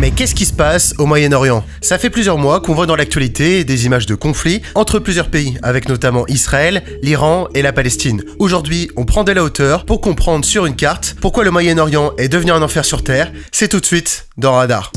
Mais qu'est-ce qui se passe au Moyen-Orient ? Ça fait plusieurs mois qu'on voit dans l'actualité des images de conflits entre plusieurs pays, avec notamment Israël, l'Iran et la Palestine. Aujourd'hui, on prend de la hauteur pour comprendre sur une carte pourquoi le Moyen-Orient est devenu un enfer sur Terre. C'est tout de suite dans Radar.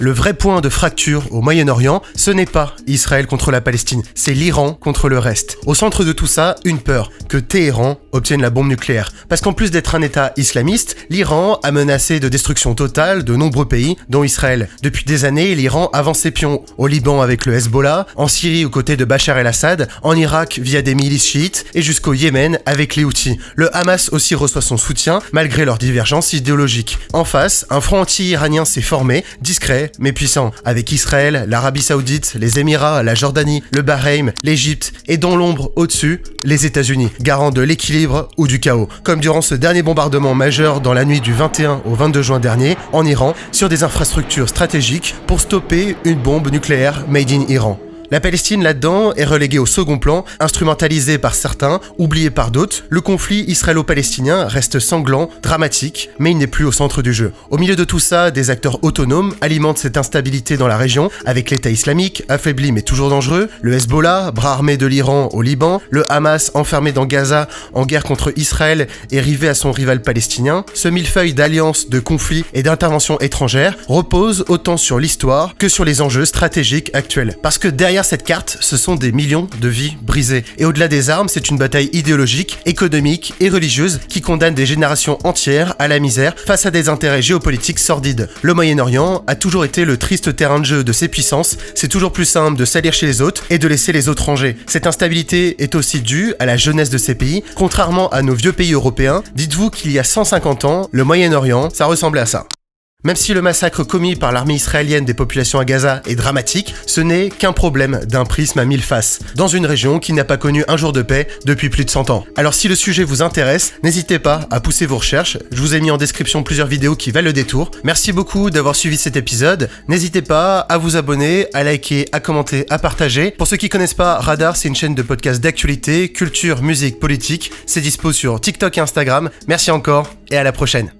Le vrai point de fracture au Moyen-Orient, ce n'est pas Israël contre la Palestine, c'est l'Iran contre le reste. Au centre de tout ça, une peur, que Téhéran obtienne la bombe nucléaire. Parce qu'en plus d'être un État islamiste, l'Iran a menacé de destruction totale de nombreux pays, dont Israël. Depuis des années, l'Iran avance ses pions au Liban avec le Hezbollah, en Syrie aux côtés de Bachar el-Assad, en Irak via des milices chiites et jusqu'au Yémen avec les Houthis. Le Hamas aussi reçoit son soutien, malgré leurs divergences idéologiques. En face, un front anti-iranien s'est formé, discret, mais puissant, avec Israël, l'Arabie Saoudite, les Émirats, la Jordanie, le Bahreïn, l'Égypte et dans l'ombre au-dessus, les États-Unis, garants de l'équilibre ou du chaos, comme durant ce dernier bombardement majeur dans la nuit du 21 au 22 juin dernier en Iran sur des infrastructures stratégiques pour stopper une bombe nucléaire made in Iran. La Palestine, là-dedans, est reléguée au second plan, instrumentalisée par certains, oubliée par d'autres. Le conflit israélo-palestinien reste sanglant, dramatique, mais il n'est plus au centre du jeu. Au milieu de tout ça, des acteurs autonomes alimentent cette instabilité dans la région, avec l'État islamique, affaibli mais toujours dangereux, le Hezbollah, bras armé de l'Iran au Liban, le Hamas enfermé dans Gaza en guerre contre Israël et rivé à son rival palestinien. Ce millefeuille d'alliances, de conflits et d'interventions étrangères repose autant sur l'histoire que sur les enjeux stratégiques actuels. Parce que derrière cette carte, ce sont des millions de vies brisées. Et au-delà des armes, c'est une bataille idéologique, économique et religieuse qui condamne des générations entières à la misère face à des intérêts géopolitiques sordides. Le Moyen-Orient a toujours été le triste terrain de jeu de ces puissances. C'est toujours plus simple de s'allier chez les autres et de laisser les autres ranger. Cette instabilité est aussi due à la jeunesse de ces pays. Contrairement à nos vieux pays européens, dites-vous qu'il y a 150 ans, le Moyen-Orient, ça ressemblait à ça. Même si le massacre commis par l'armée israélienne des populations à Gaza est dramatique, ce n'est qu'un problème d'un prisme à 1000 faces, dans une région qui n'a pas connu un jour de paix depuis plus de 100 ans. Alors si le sujet vous intéresse, n'hésitez pas à pousser vos recherches, je vous ai mis en description plusieurs vidéos qui valent le détour. Merci beaucoup d'avoir suivi cet épisode, n'hésitez pas à vous abonner, à liker, à commenter, à partager. Pour ceux qui connaissent pas, Radar c'est une chaîne de podcast d'actualité, culture, musique, politique, c'est dispo sur TikTok et Instagram. Merci encore et à la prochaine.